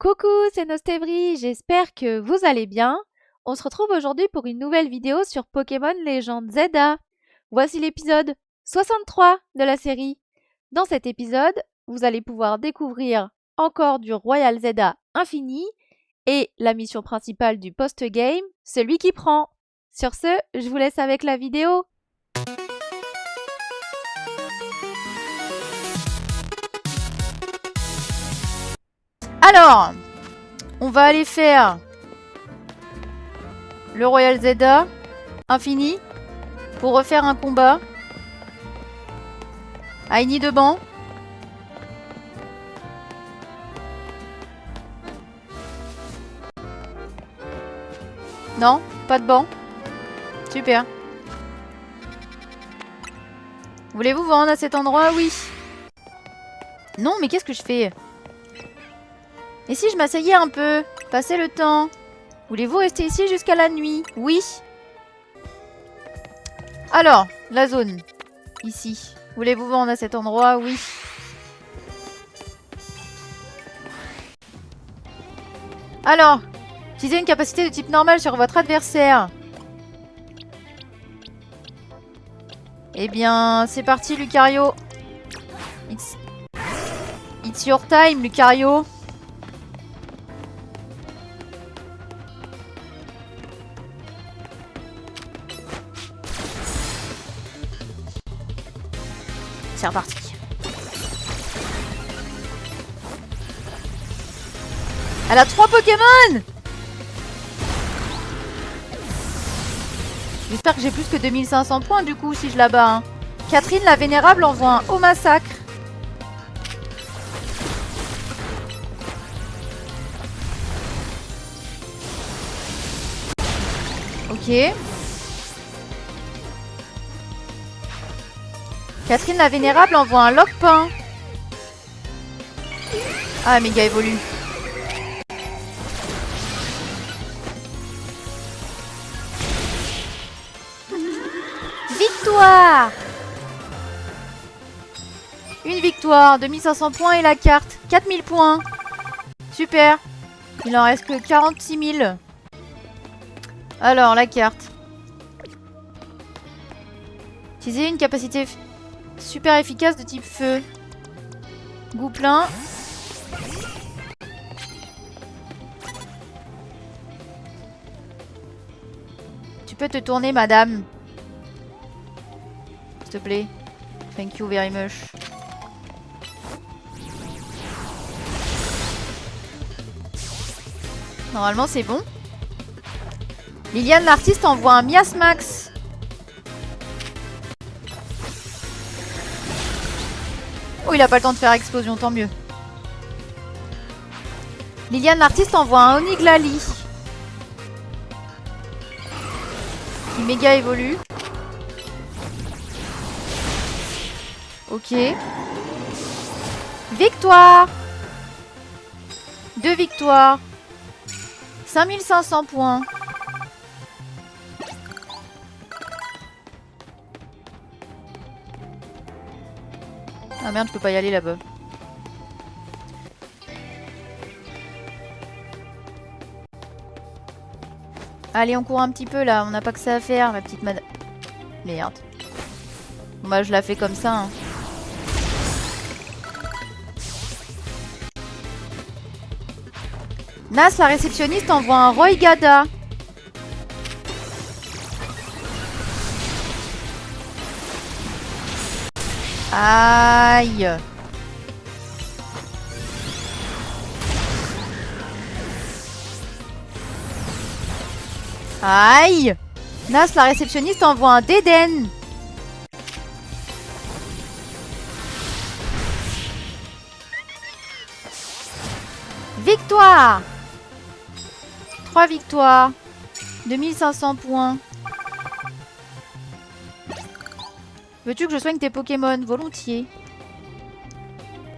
Coucou, c'est Nostevry, j'espère que vous allez bien. On se retrouve aujourd'hui pour une nouvelle vidéo sur Pokémon Légende Zelda. Voici l'épisode 63 de la série. Dans cet épisode, vous allez pouvoir découvrir encore du Royal Zelda Infini et la mission principale du post-game, celui qui prend. Sur ce, je vous laisse avec la vidéo. Alors, on va aller faire le Royal Zelda Infini pour refaire un combat. Aini de banc. Non, pas de banc. Super. Voulez-vous vous rendre à cet endroit? Oui. Non, mais qu'est-ce que je fais? Et si je m'asseyais un peu? Passer le temps? Voulez-vous rester ici jusqu'à la nuit? Oui. Alors, la zone. Ici. Voulez-vous vous rendre à cet endroit? Oui. Alors, utilisez une capacité de type normal sur votre adversaire. Eh bien, c'est parti, Lucario. It's your time, Lucario. C'est reparti. Elle a 3 Pokémon! J'espère que j'ai plus que 2500 points du coup si je la bats. Hein. Catherine la Vénérable envoie un haut massacre. Ok. Catherine la Vénérable envoie un Lockpain. Ah, méga évolue. Victoire! Une victoire, 2500 points et la carte. 4000 points. Super. Il en reste que 46 000. Alors, la carte. Utiliser une capacité super efficace de type feu. Goût plein. Tu peux te tourner, madame. S'il te plaît. Thank you very much. Normalement, c'est bon. Liliane l'artiste envoie un Miasmax. Oh, il a pas le temps de faire explosion, tant mieux. Liliane l'artiste envoie un Oniglali. Qui méga évolue. Ok. Victoire! 2 victoires. 5500 points. Ah merde, je peux pas y aller là-bas. Allez, on court un petit peu là. On n'a pas que ça à faire, ma petite madame. Merde. Moi, je la fais comme ça. Hein. Nas, la réceptionniste, envoie un Roy Gada. Aïe. Aïe. Nas, la réceptionniste, envoie un Déden. Victoire. 3 victoires. 2500 points. Veux-tu que je soigne tes Pokémon? Volontiers.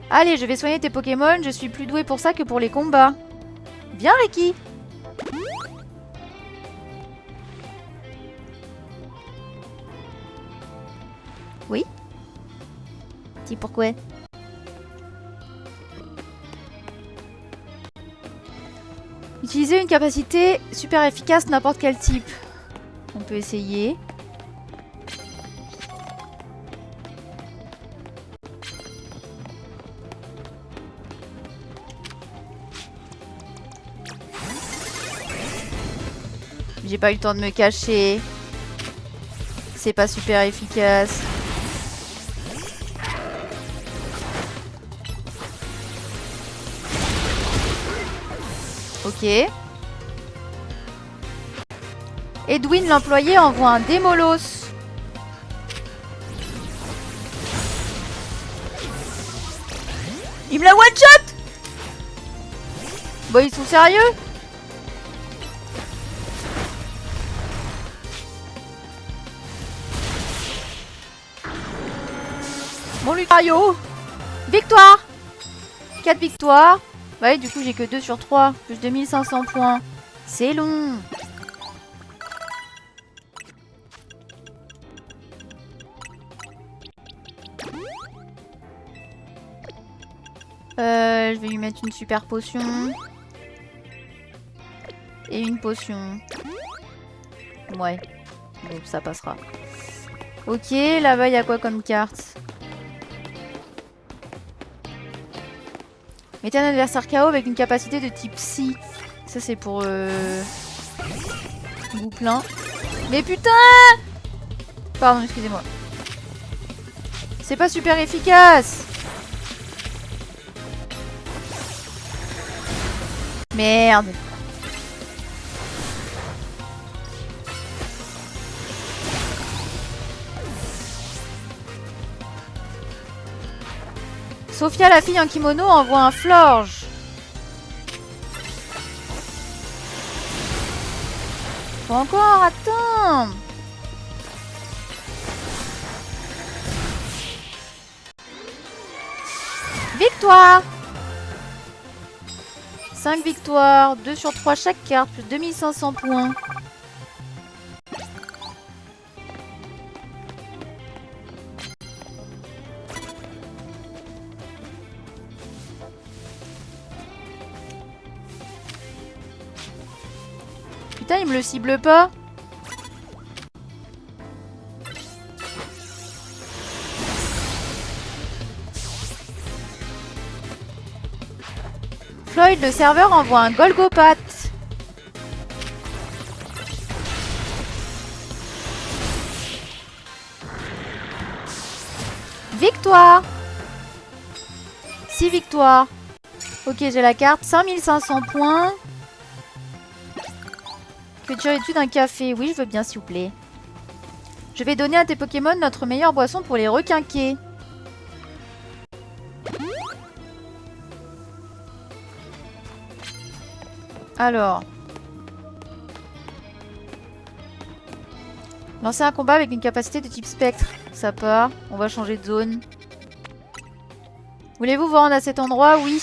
Allez, je vais soigner tes Pokémon. Je suis plus douée pour ça que pour les combats. Viens, Ricky. Oui? Dis pourquoi? Utiliser une capacité super efficace n'importe quel type. On peut essayer. J'ai pas eu le temps de me cacher. C'est pas super efficace. Ok. Edwin, l'employé, envoie un démolos. Il me la one-shot. Bon, ils sont sérieux? Bon, Lucario. Victoire. 4 victoires. Bah oui, du coup, j'ai que 2 sur 3. Plus 2500 points. C'est long. Je vais lui mettre une super potion. Et une potion. Ouais. Bon, ça passera. Ok, là-bas, il y a quoi comme carte? Mettez un adversaire KO avec une capacité de type Psy. Ça, c'est pour... Gouplin. Mais putain! Pardon, excusez-moi. C'est pas super efficace! Merde! Sophia, la fille en kimono, envoie un Florge. Faut encore attendre. Victoire! 5 victoires, 2 sur 3 chaque carte, plus 2500 points. Putain, il me le cible pas. Floyd, le serveur, envoie un Golgopath. Victoire! 6 victoires. Ok, j'ai la carte. 5500 points. Que dirais-tu d'un café? Oui, je veux bien, s'il vous plaît. Je vais donner à tes Pokémon notre meilleure boisson pour les requinquer. Alors. Lancer un combat avec une capacité de type spectre. Ça part. On va changer de zone. Voulez-vous vous rendre à cet endroit? Oui.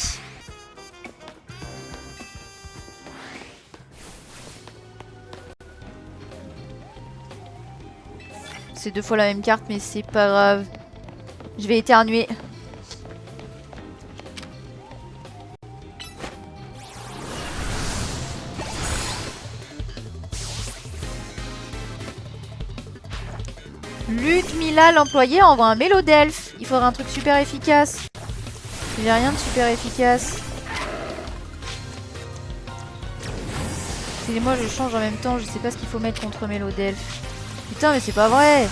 C'est 2 fois la même carte, mais c'est pas grave. Je vais éternuer. Luc Mila, l'employé, envoie un Mélodelphe. Il faudra un truc super efficace. J'ai rien de super efficace. Excusez-moi, je change en même temps. Je sais pas ce qu'il faut mettre contre Mélodelphe. Putain, mais c'est pas vrai.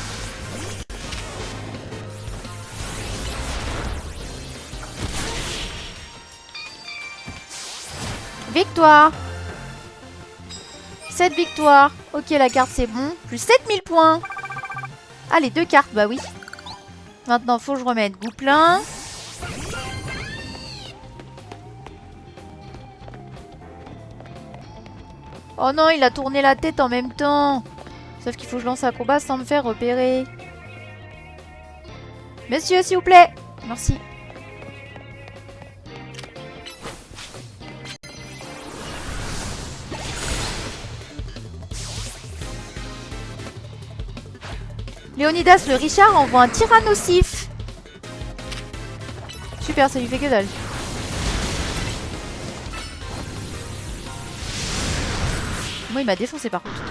Victoire. 7 victoires. Ok, la carte, c'est bon. Plus 7000 points. Ah, les 2 cartes, bah oui. Maintenant, faut que je remette Gouplin. Oh non, il a tourné la tête en même temps. Sauf qu'il faut que je lance un combat sans me faire repérer. Monsieur, s'il vous plaît. Merci. Léonidas le Richard envoie un Tyrannosif. Super, ça lui fait que dalle. Moi, il m'a défoncé par contre.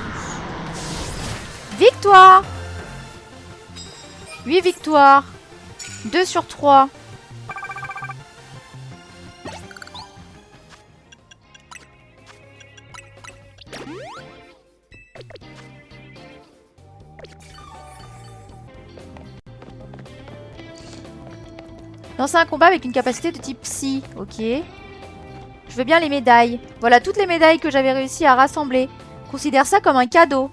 Victoire! 8 victoires. 2 sur 3. Lancer un combat avec une capacité de type psy. Ok. Je veux bien les médailles. Voilà toutes les médailles que j'avais réussi à rassembler. Considère ça comme un cadeau.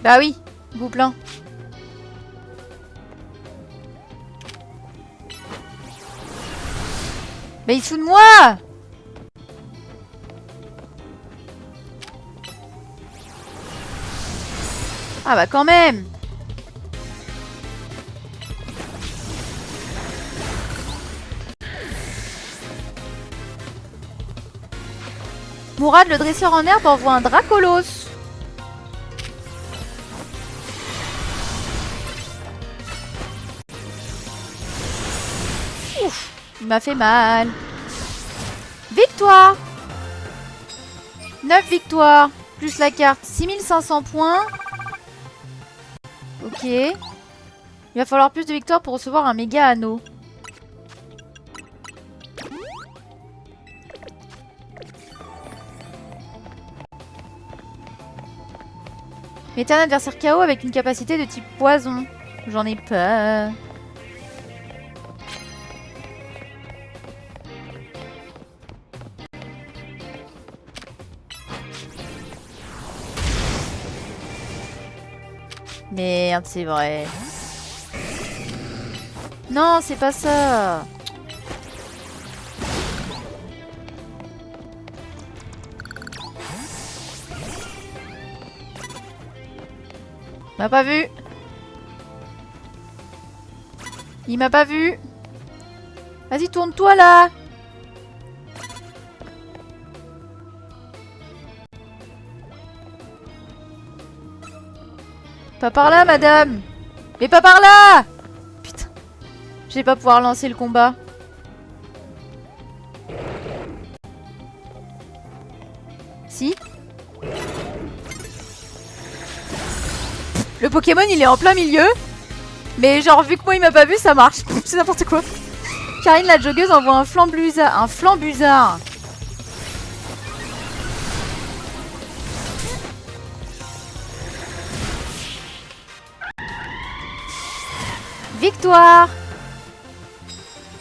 Bah oui, goût plein. Mais il se fout de moi! Ah bah quand même! Mourad, le dresseur en herbe, envoie un Dracolos. Ouf, il m'a fait mal. Victoire! 9 victoires, plus la carte, 6500 points. Ok. Il va falloir plus de victoires pour recevoir un méga anneau. Mettez un adversaire KO avec une capacité de type poison. J'en ai pas. Merde, c'est vrai. Non, c'est pas ça. Il m'a pas vu. Il m'a pas vu. Vas-y, tourne-toi là. Pas par là, madame. Mais pas par là. Putain. Je vais pas pouvoir lancer le combat. Si. Le Pokémon, il est en plein milieu. Mais genre, vu que moi, il m'a pas vu, ça marche. C'est n'importe quoi. Karine, la joggeuse, envoie un flambuzard. Un flambuzard. Victoire.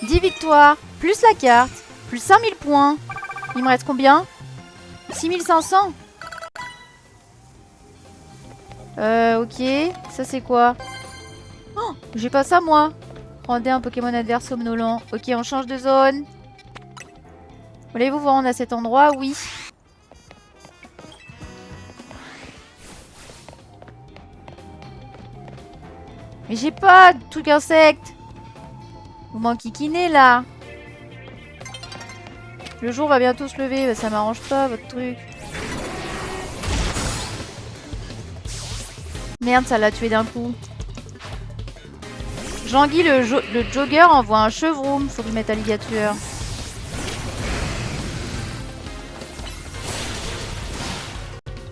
10 victoires. Plus la carte. Plus 5000 points. Il me reste combien? 6500. Ok. Ça, c'est quoi? Oh, j'ai pas ça, moi. Rendez un Pokémon adverse somnolent. Ok, on change de zone. Voulez-vous vous rendre à cet endroit? Oui. Mais j'ai pas de truc insecte. Vous m'enquiquinez là. Le jour va bientôt se lever. Bah, ça m'arrange pas votre truc. Merde, ça l'a tué d'un coup. Jean-Guy, le jogger, envoie un chevroom. Faut lui mettre à ligature.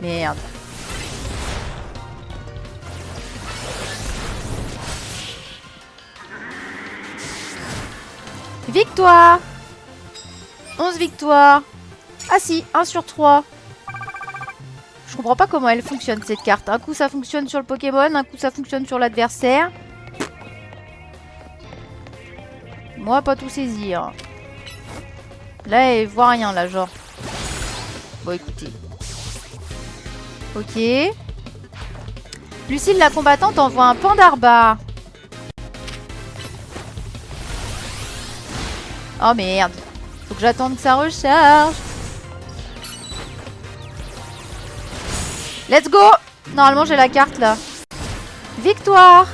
Merde. Victoire! 11 victoires. Ah si, 1 sur 3. Je comprends pas comment elle fonctionne cette carte. Un coup ça fonctionne sur le Pokémon, un coup ça fonctionne sur l'adversaire. Moi, pas tout saisir. Là, elle voit rien, là, genre. Bon, écoutez. Ok. Lucille, la combattante, envoie un Pandarba. Oh, merde. Faut que j'attende que ça recharge. Let's go! Normalement, j'ai la carte, là. Victoire!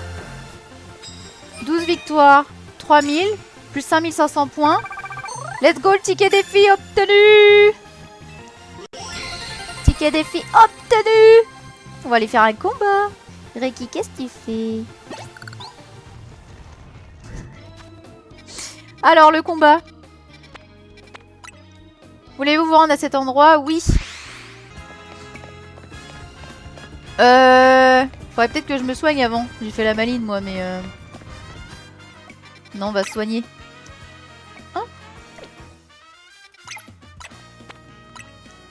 12 victoires. 3000. Plus 5500 points. Let's go, le ticket défi obtenu! Ticket défi obtenu. On va aller faire un combat. Reiki, qu'est-ce que tu fais? Alors, le combat. Voulez-vous vous rendre à cet endroit? Oui. Faudrait peut-être que je me soigne avant. J'ai fait la maline, moi, mais... Non, on va se soigner. Hein?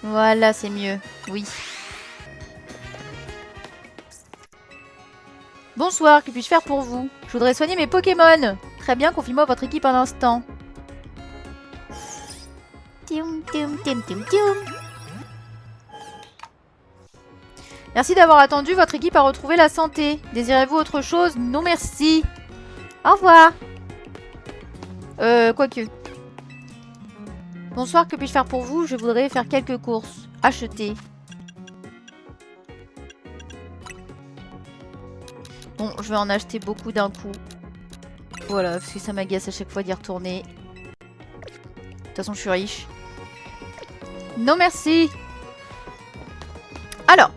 Voilà, c'est mieux. Oui. Bonsoir, que puis-je faire pour vous? Je voudrais soigner mes Pokémon. Très bien, confie-moi votre équipe un instant. Tium, tium, tium, tium, tium. Merci d'avoir attendu, votre équipe a retrouvé la santé. Désirez-vous autre chose? Non merci. Au revoir. Quoique. Bonsoir, que puis-je faire pour vous? Je voudrais faire quelques courses. Acheter. Bon, je vais en acheter beaucoup d'un coup. Voilà, parce que ça m'agace à chaque fois d'y retourner. De toute façon, je suis riche. Non merci. Alors.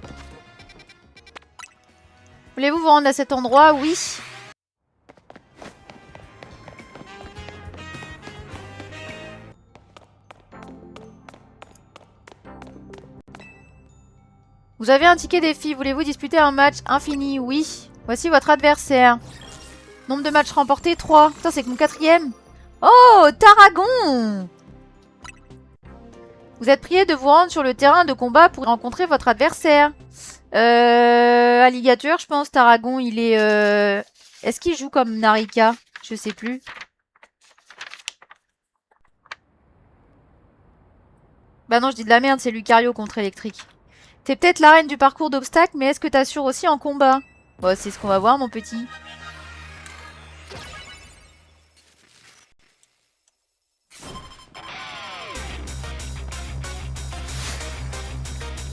Voulez-vous vous rendre à cet endroit? Oui. Vous avez un ticket défi. Voulez-vous disputer un match infini? Oui. Voici votre adversaire. Nombre de matchs remportés, 3. Putain, c'est que mon 4e. Oh, Tarragon! Vous êtes prié de vous rendre sur le terrain de combat pour rencontrer votre adversaire. Alligator, je pense. Tarragon, il est... Est-ce qu'il joue comme Narika? Je sais plus. Bah non, je dis de la merde, c'est Lucario contre électrique. T'es peut-être la reine du parcours d'obstacles, mais est-ce que t'assures aussi en combat? Bon, c'est ce qu'on va voir, mon petit.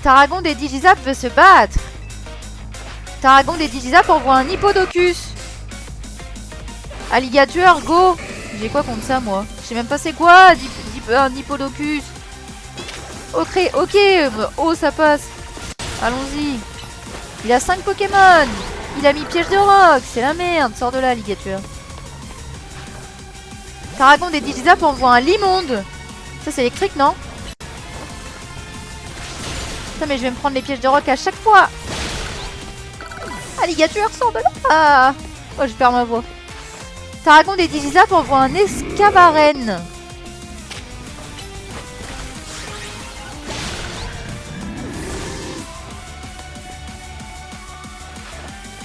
Tarragon des Digizap veut se battre. Tarragon des Digizap envoie un Hippodocus. Alligator, go. J'ai quoi contre ça, moi? Je sais même pas c'est quoi un Hippodocus. Ok, oh, ça passe. Allons-y. Il a 5 Pokémon. Il a mis piège de roc. C'est la merde. Sors de là, Alligator. Tarragon des Digizap envoie un Limonde. Ça, c'est électrique, non? Putain, mais je vais me prendre les pièges de roc à chaque fois. Alligator, sors de là. Ah. Oh, je perds ma voix. Tarragon des Digizap envoie un Escavaren.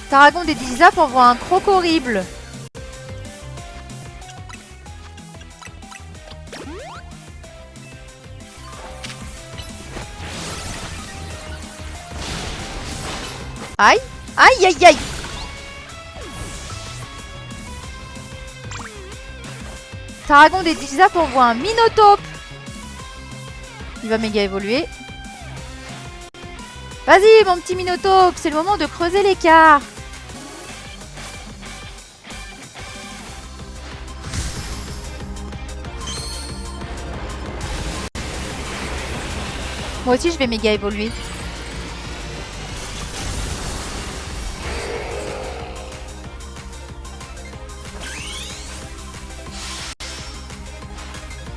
Tarragon des Digizap envoie un Crocorible. Aïe. Aïe aïe aïe. Tarragon des Digizap envoie un Minotaur. Il va méga évoluer. Vas-y mon petit Minotaur, c'est le moment de creuser l'écart. Moi aussi je vais méga évoluer.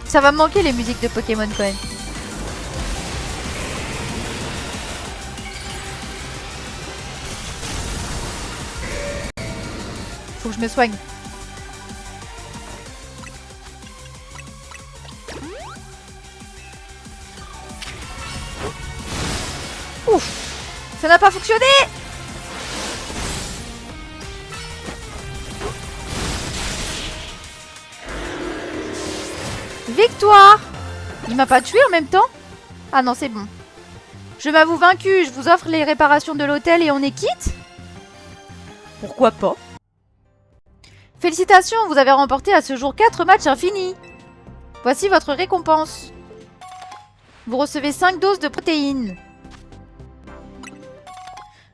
Ça va me manquer les musiques de Pokémon quand même. Faut que je me soigne. Ouf, ça n'a pas fonctionné. Victoire. Il m'a pas tué en même temps? Ah non, c'est bon. Je m'avoue vaincu, je vous offre les réparations de l'hôtel et on est quitte? Pourquoi pas? Félicitations, vous avez remporté à ce jour 4 matchs infinis. Voici votre récompense. Vous recevez 5 doses de protéines.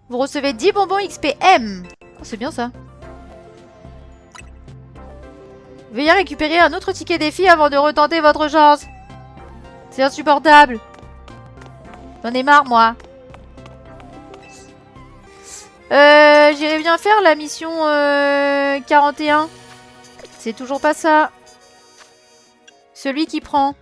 Vous recevez 10 bonbons XPM. Oh, c'est bien ça. Veuillez récupérer un autre ticket défi avant de retenter votre chance. C'est insupportable. J'en ai marre, moi. J'irais bien faire la mission 41. C'est toujours pas ça. Celui qui prend.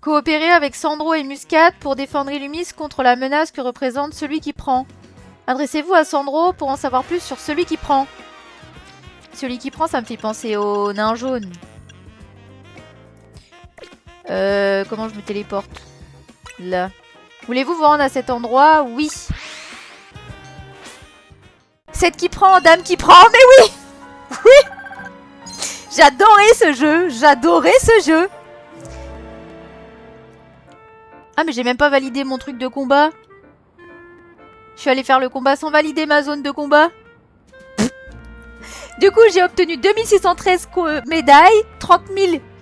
Coopérer avec Sandro et Muscat pour défendre Illumis contre la menace que représente celui qui prend. Adressez-vous à Sandro pour en savoir plus sur celui qui prend. Celui qui prend, ça me fait penser au nain jaune. Comment je me téléporte? Là. Voulez-vous vous rendre à cet endroit? Oui. Cette qui prend, dame qui prend, mais oui. Oui. J'adorais ce jeu. J'adorais ce jeu. Ah, mais j'ai même pas validé mon truc de combat. Je suis allée faire le combat sans valider ma zone de combat. Du coup, j'ai obtenu 2613 médailles, 30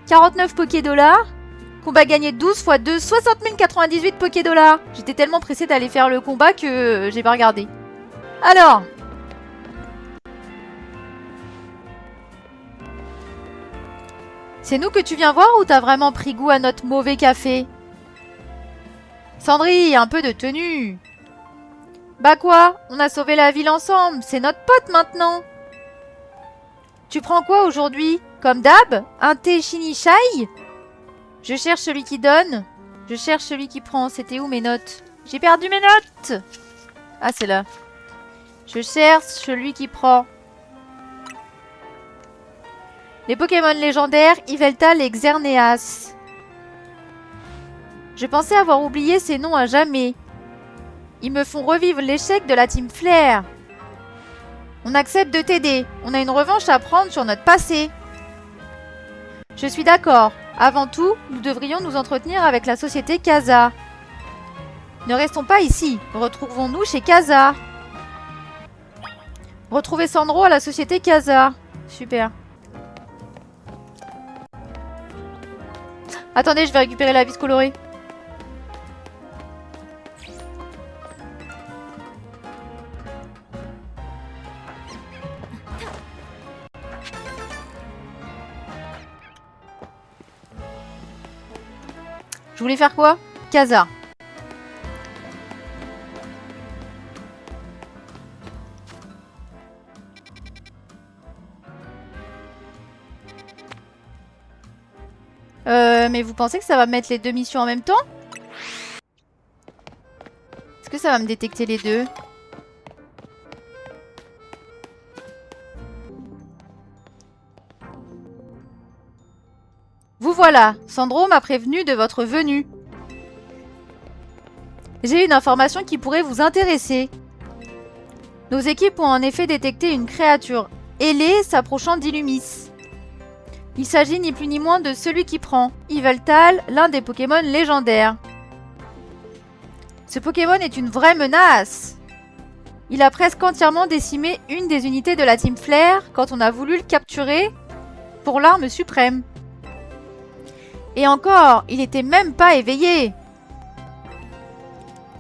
049 Poké-Dollars. Combat gagné 12 x 2, 60 098 Poké-Dollars. J'étais tellement pressée d'aller faire le combat que j'ai pas regardé. Alors. C'est nous que tu viens voir ou t'as vraiment pris goût à notre mauvais café? Sandry, un peu de tenue. Bah quoi? On a sauvé la ville ensemble. C'est notre pote maintenant. Tu prends quoi aujourd'hui? Comme d'hab? Un thé Shinichai? Je cherche celui qui donne. Je cherche celui qui prend. C'était où mes notes? J'ai perdu mes notes. Ah, c'est là. Je cherche celui qui prend. Les Pokémon légendaires, Yveltal et Xerneas. Je pensais avoir oublié ces noms à jamais. Ils me font revivre l'échec de la Team Flare. On accepte de t'aider. On a une revanche à prendre sur notre passé. Je suis d'accord. Avant tout, nous devrions nous entretenir avec la société Casa. Ne restons pas ici. Retrouvons-nous chez Casa. Retrouvez Sandro à la société Casa. Super. Attendez, je vais récupérer la vis colorée. Je voulais faire quoi? Casa. Mais vous pensez que ça va mettre les deux missions en même temps? Est-ce que ça va me détecter les deux? Vous voilà, Sandro m'a prévenu de votre venue. J'ai une information qui pourrait vous intéresser. Nos équipes ont en effet détecté une créature ailée s'approchant d'Illumis. Il s'agit ni plus ni moins de celui qui prend, Yveltal, l'un des Pokémon légendaires. Ce Pokémon est une vraie menace. Il a presque entièrement décimé une des unités de la Team Flare quand on a voulu le capturer pour l'arme suprême. Et encore, il était même pas éveillé.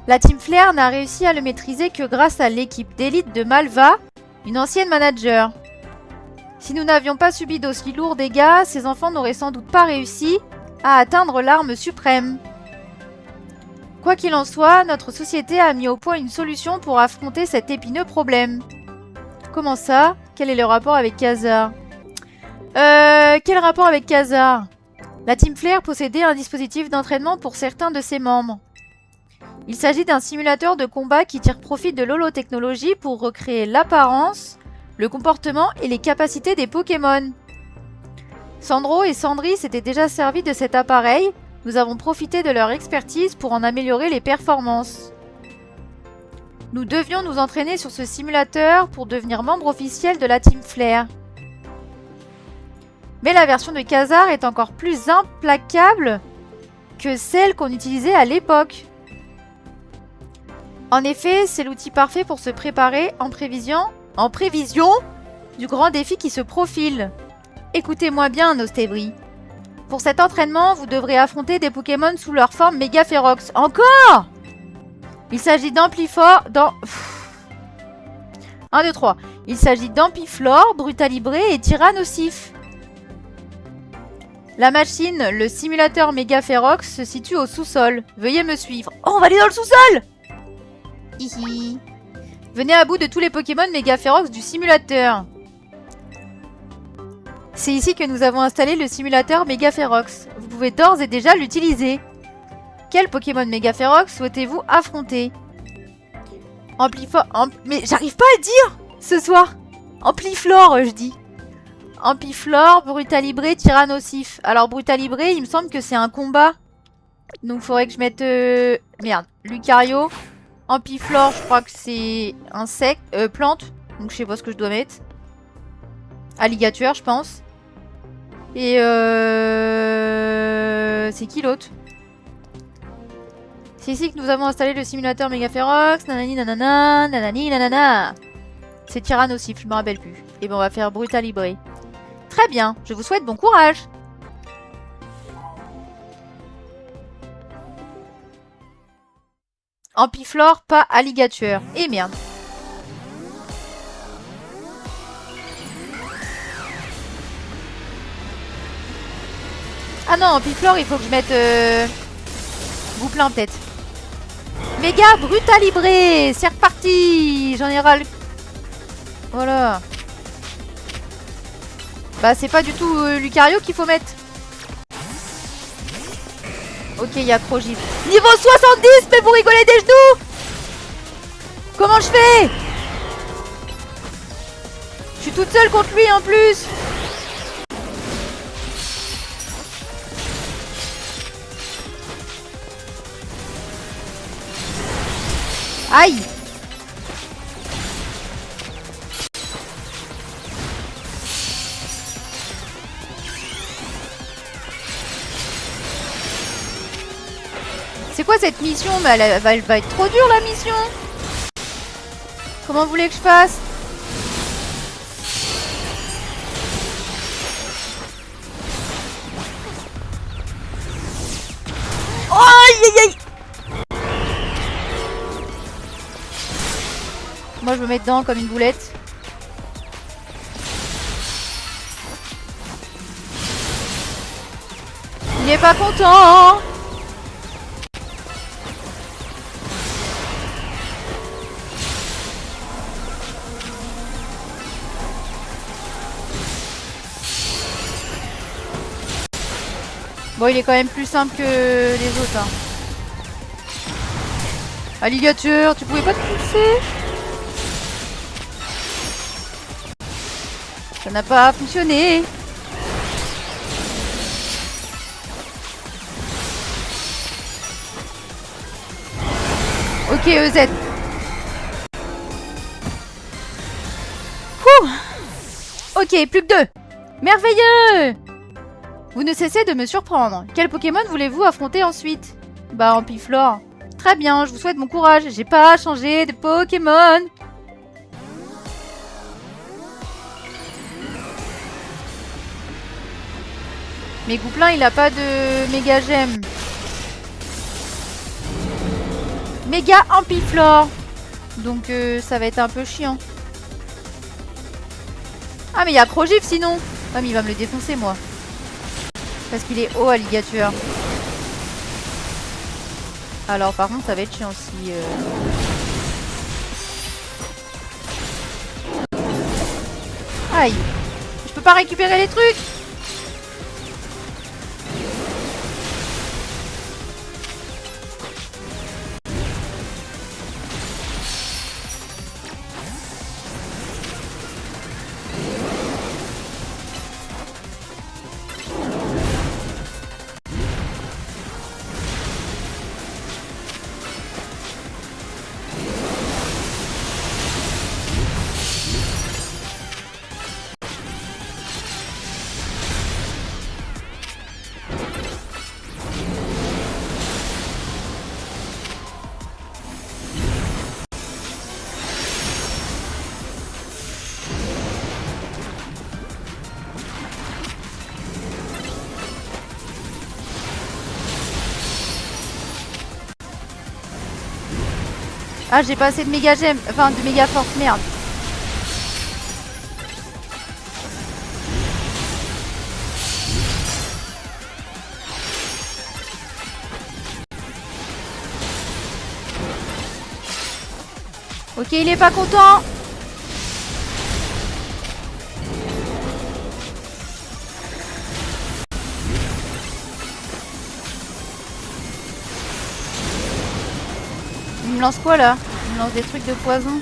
La Team Flare n'a réussi à le maîtriser que grâce à l'équipe d'élite de Malva, une ancienne manager. Si nous n'avions pas subi d'aussi lourds dégâts, ces enfants n'auraient sans doute pas réussi à atteindre l'arme suprême. Quoi qu'il en soit, notre société a mis au point une solution pour affronter cet épineux problème. Comment ça? Quel est le rapport avec Khazar? Quel rapport avec Khazar? La Team Flare possédait un dispositif d'entraînement pour certains de ses membres. Il s'agit d'un simulateur de combat qui tire profit de l'holotechnologie pour recréer l'apparence, le comportement et les capacités des Pokémon. Sandro et Sandry s'étaient déjà servis de cet appareil. Nous avons profité de leur expertise pour en améliorer les performances. Nous devions nous entraîner sur ce simulateur pour devenir membre officiel de la Team Flare. Mais la version de Khazar est encore plus implacable que celle qu'on utilisait à l'époque. En effet, c'est l'outil parfait pour se préparer en prévision du grand défi qui se profile. Écoutez-moi bien, Nostébri. Pour cet entraînement, vous devrez affronter des Pokémon sous leur forme Méga Ferox. Encore! Il s'agit d'Ampliflore, 1, 2, 3. Il s'agit d'Ampiflore, Brutalibré et Tyrannosif. La machine, le simulateur Méga Ferox, se situe au sous-sol. Veuillez me suivre. Oh, on va aller dans le sous-sol! Hihi. Venez à bout de tous les Pokémon Méga Ferox du simulateur. C'est ici que nous avons installé le simulateur Méga Ferox. Vous pouvez d'ores et déjà l'utiliser. Quel Pokémon Méga Ferox souhaitez-vous affronter? Mais j'arrive pas à le dire ce soir. Ampliflore, je dis. Ampiflore, Brutalibré, Tyrannosif. Alors Brutalibré, il me semble que c'est un combat. Donc faudrait que je mette... Merde, Lucario. Ampiflore, je crois que c'est insecte, plante. Donc je sais pas ce que je dois mettre. Alligator, je pense. Et c'est qui l'autre? C'est ici que nous avons installé le simulateur Méga Ferox. Nanani nanana, nanani nanana. C'est Tyrannosif, je me rappelle plus. Et ben on va faire Brutalibré. Très bien, je vous souhaite bon courage. Ampiflore, pas Alligator. Et merde. Ah non, Ampiflore, il faut que je mette... Gouplin peut-être. Méga Brutalibré. C'est reparti. J'en ai ras le... Voilà. Bah c'est pas du tout Lucario qu'il faut mettre. Ok, il y a Crogif. Niveau 70, mais vous rigolez des genoux. Comment je fais? Je suis toute seule contre lui en plus. Aïe. C'est quoi cette mission? Mais elle va être trop dure la mission. Comment vous voulez que je fasse? Oh, aïe aïe aïe. Moi je me mets dedans comme une boulette. Il est pas content. Bon, il est quand même plus simple que les autres. Hein. Alligator, tu pouvais pas te pousser? Ça n'a pas fonctionné. Ok, EZ. Ouh. Ok, plus que 2. Merveilleux. Vous ne cessez de me surprendre. Quel Pokémon voulez-vous affronter ensuite? Bah, Ampiflore. Très bien, je vous souhaite bon courage. J'ai pas changé de Pokémon. Mais Gouplin, il a pas de méga gemme. Méga Ampiflore. Donc ça va être un peu chiant. Ah mais il y a Crogif sinon. Ah mais il va me le défoncer moi. Parce qu'il est haut Alligator. Alors par contre ça va être chiant si... Aïe. Je peux pas récupérer les trucs. Ah, j'ai pas assez de méga gemme. Enfin, de méga force, merde. Ok, il est pas content. Il me lance quoi là? Il me lance des trucs de poison.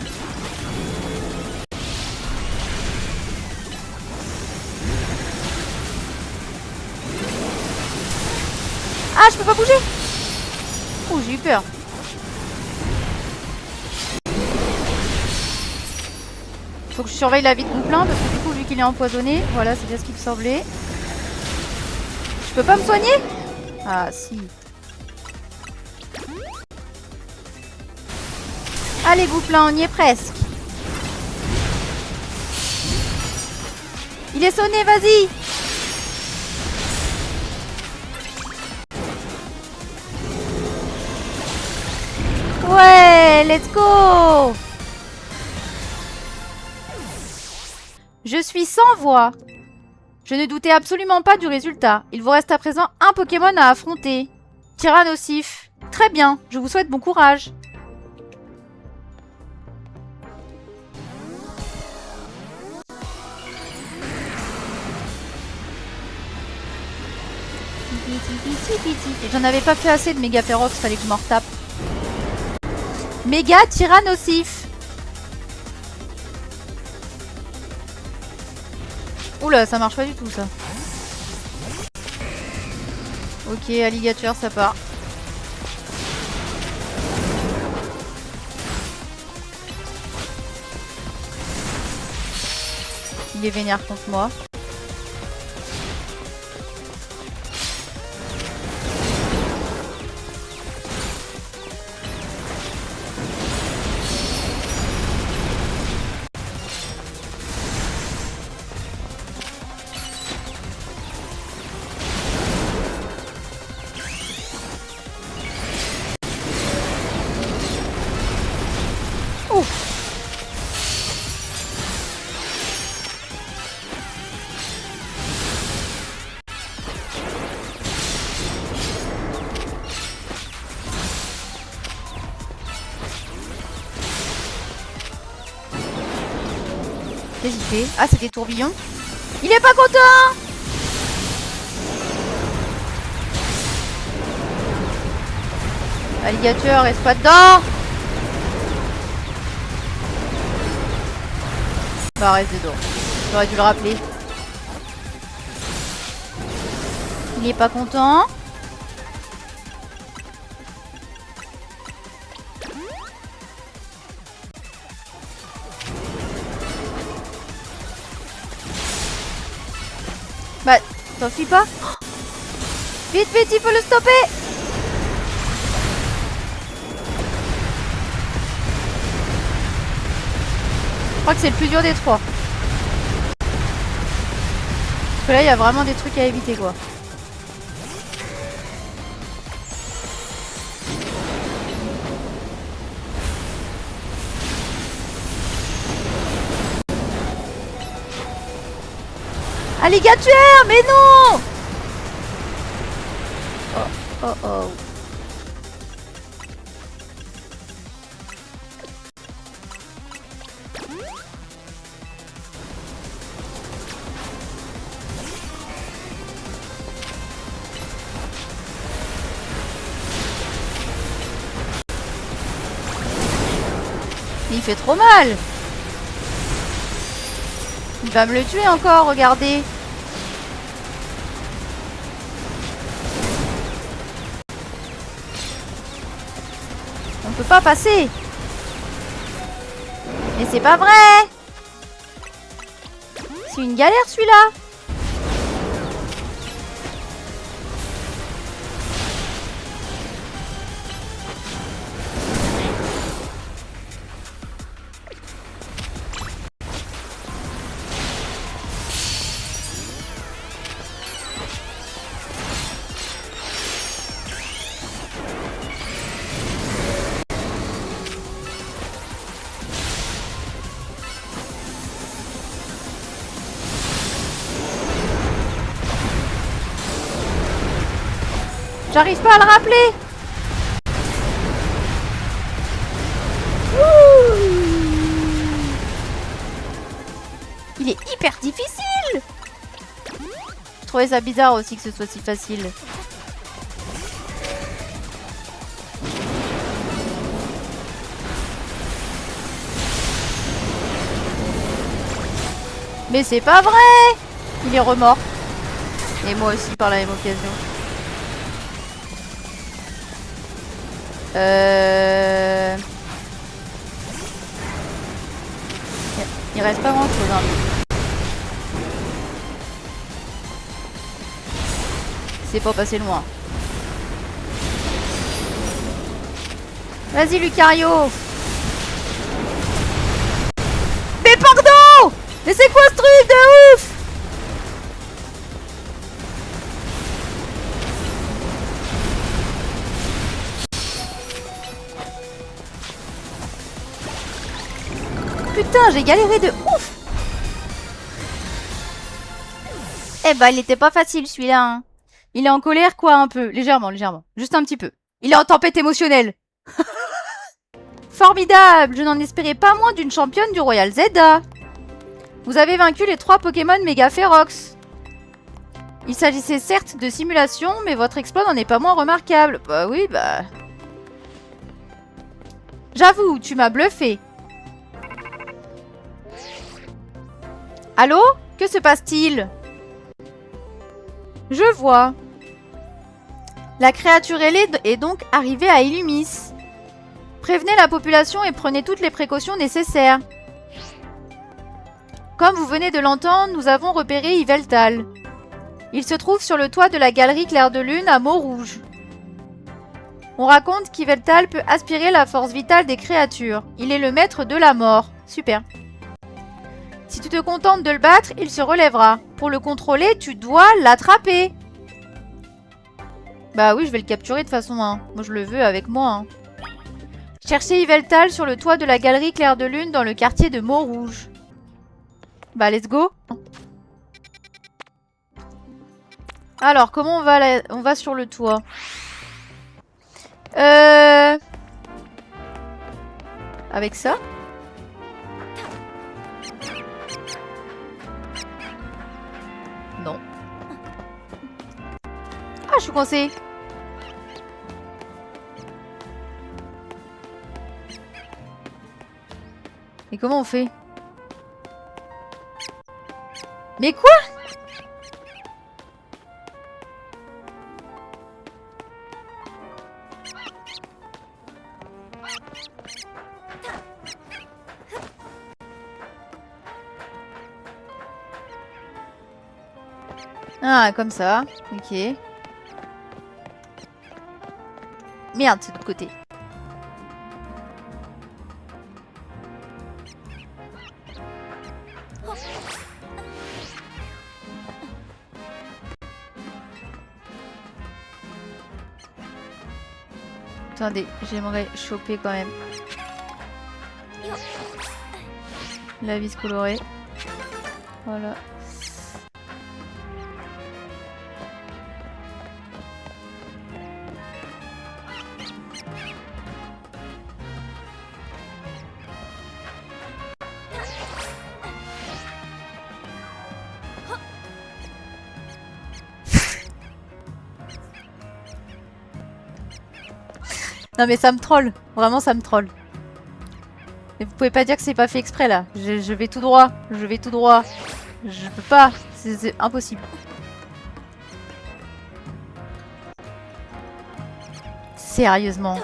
Ah, je peux pas bouger. Oh, j'ai eu peur. Faut que je surveille la vie de Goupelin parce que du coup, vu qu'il est empoisonné, voilà, c'est bien ce qui me semblait. Je peux pas me soigner? Ah, si. Allez, Goupelin, on y est presque. Il est sonné, vas-y. Ouais, let's go. Je suis sans voix. Je ne doutais absolument pas du résultat. Il vous reste à présent un Pokémon à affronter. Tyrannosif. Très bien, je vous souhaite bon courage. J'en avais pas fait assez de Méga Férox, fallait que je m'en retape. Méga Tyrannosif. Oula, ça marche pas du tout ça. Ok, alligator, ça part. Il est vénère contre moi. Qu'est-ce qu'il fait? Ah, c'était tourbillon. Il est pas content! Alligator, reste pas dedans! Bah, reste dedans. J'aurais dû le rappeler. Il est pas content. Bah, t'enfuis pas? Vite, vite, il faut le stopper! Je crois que c'est le plus dur des trois. Parce que là, il y a vraiment des trucs à éviter, quoi. Alligator, mais non! Oh, oh, oh. Il fait trop mal. Il va me le tuer encore, regardez. On peut pas passer. Mais c'est pas vrai. C'est une galère celui-là. J'arrive pas à le rappeler. Wouh! hyper difficile. Je trouvais ça bizarre aussi que ce soit si facile. Mais c'est pas vrai! Il est remords. Et moi aussi par la même occasion. Il reste pas grand chose. Hein. C'est pas passé loin. Vas-y Lucario! Mais pardon! Mais c'est quoi ce truc de ouf? Putain, j'ai galéré de ouf! Eh bah, il était pas facile celui-là. Hein. Il est en colère quoi un peu? Légèrement, légèrement. Juste un petit peu. Il est en tempête émotionnelle. Formidable! Je n'en espérais pas moins d'une championne du Royal Zelda. Vous avez vaincu les 3 Pokémon méga férox. Il s'agissait certes de simulation, mais votre exploit n'en est pas moins remarquable. Bah oui, bah... J'avoue, tu m'as bluffé. Allô? Que se passe-t-il? Je vois. La créature ailée est donc arrivée à Illumis. Prévenez la population et prenez toutes les précautions nécessaires. Comme vous venez de l'entendre, nous avons repéré Yveltal. Il se trouve sur le toit de la galerie Clair de Lune à Montrouge. On raconte qu'Yveltal peut aspirer la force vitale des créatures. Il est le maître de la mort. Super. Si tu te contentes de le battre, il se relèvera. Pour le contrôler, tu dois l'attraper. Bah oui, je vais le capturer de toute façon. Hein. Moi, je le veux avec moi. Hein. Cherchez Yveltal sur le toit de la galerie Clair de Lune dans le quartier de Montrouge. Bah, let's go. Alors, comment on va sur le toit? Avec ça? Non. Ah, je suis coincée. Et comment on fait? Mais quoi? Ah, comme ça. Ok. Merde, c'est de l'autre côté. Attendez, j'aimerais choper quand même la vis colorée. Voilà. Non mais ça me troll, vraiment ça me troll. Et vous pouvez pas dire que c'est pas fait exprès là. Je vais tout droit, je vais tout droit. Je peux pas, c'est impossible. Sérieusement.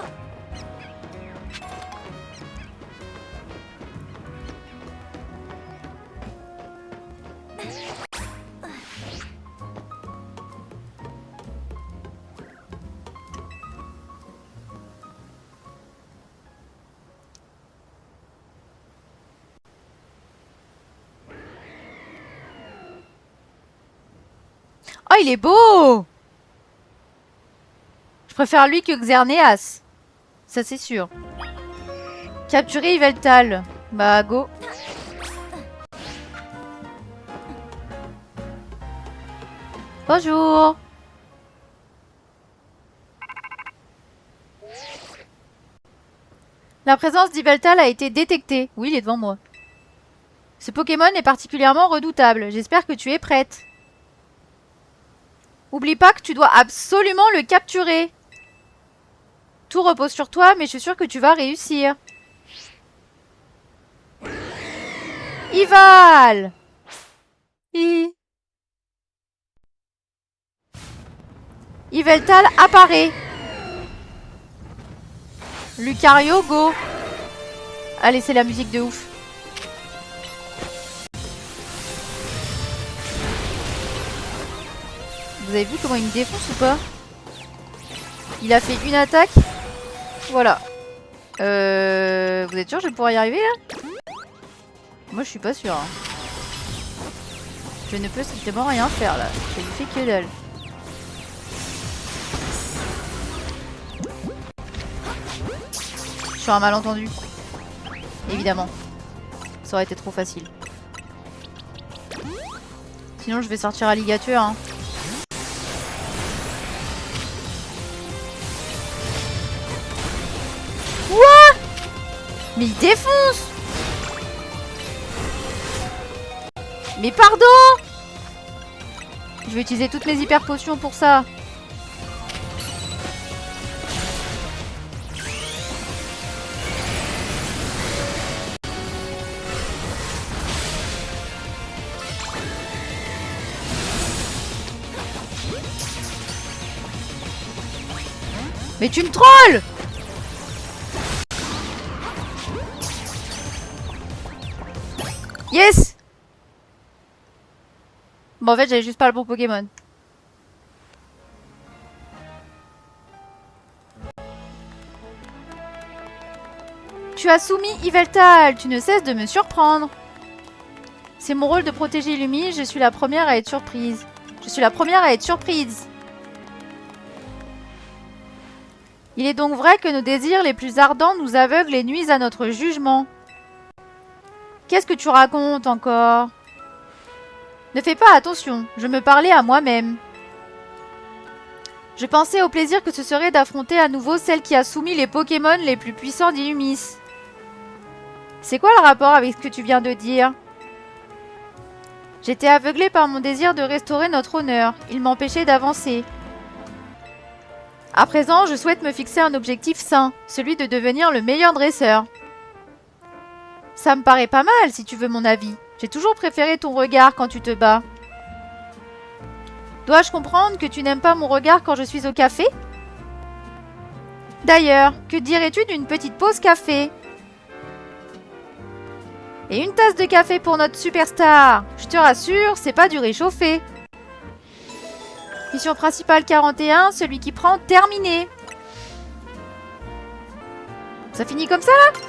Oh, il est beau! Je préfère lui que Xerneas. Ça, c'est sûr. Capturer Yveltal. Bah, go. Bonjour. La présence d'Yveltal a été détectée. Oui, il est devant moi. Ce Pokémon est particulièrement redoutable. J'espère que tu es prête. Oublie pas que tu dois absolument le capturer. Tout repose sur toi, mais je suis sûre que tu vas réussir. Yval! Yveltal apparaît. Lucario, go. Allez, c'est la musique de ouf. Vous avez vu comment il me défonce ou pas? Il a fait une attaque. Voilà. Vous êtes sûr que je vais pouvoir y arriver là? Moi je suis pas sûre. Hein. Je ne peux strictement rien faire là. Ça lui fait que dalle. Sur un malentendu. Évidemment. Ça aurait été trop facile. Sinon je vais sortir alligator. Hein. Quoi? Mais il défonce! Mais pardon! Je vais utiliser toutes mes hyper potions pour ça. Mais tu me trolles! Yes! Bon, en fait, j'avais juste pas le bon Pokémon. Tu as soumis Yveltal. Tu ne cesses de me surprendre. C'est mon rôle de protéger Lumi. Je suis la première à être surprise. Je suis la première à être surprise. Il est donc vrai que nos désirs les plus ardents nous aveuglent et nuisent à notre jugement. Qu'est-ce que tu racontes encore? Ne fais pas attention, je me parlais à moi-même. Je pensais au plaisir que ce serait d'affronter à nouveau celle qui a soumis les Pokémon les plus puissants d'Illumis. C'est quoi le rapport avec ce que tu viens de dire? J'étais aveuglée par mon désir de restaurer notre honneur. Il m'empêchait d'avancer. À présent, je souhaite me fixer un objectif sain, celui de devenir le meilleur dresseur. Ça me paraît pas mal, si tu veux mon avis. J'ai toujours préféré ton regard quand tu te bats. Dois-je comprendre que tu n'aimes pas mon regard quand je suis au café? D'ailleurs, que dirais-tu d'une petite pause café? Et une tasse de café pour notre superstar. Je te rassure, c'est pas du réchauffé. Mission principale 41, celui qui prend, terminé. Ça finit comme ça là?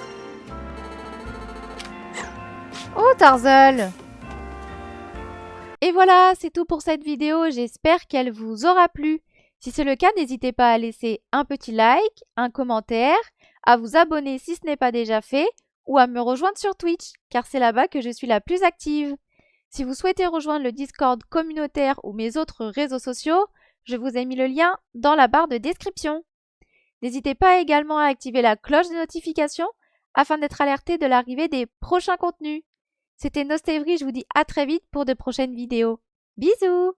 Oh Tarzal! Et voilà, c'est tout pour cette vidéo, j'espère qu'elle vous aura plu. Si c'est le cas, n'hésitez pas à laisser un petit like, un commentaire, à vous abonner si ce n'est pas déjà fait, ou à me rejoindre sur Twitch, car c'est là-bas que je suis la plus active. Si vous souhaitez rejoindre le Discord communautaire ou mes autres réseaux sociaux, je vous ai mis le lien dans la barre de description. N'hésitez pas également à activer la cloche de notification afin d'être alerté de l'arrivée des prochains contenus. C'était Nostevry, je vous dis à très vite pour de prochaines vidéos. Bisous!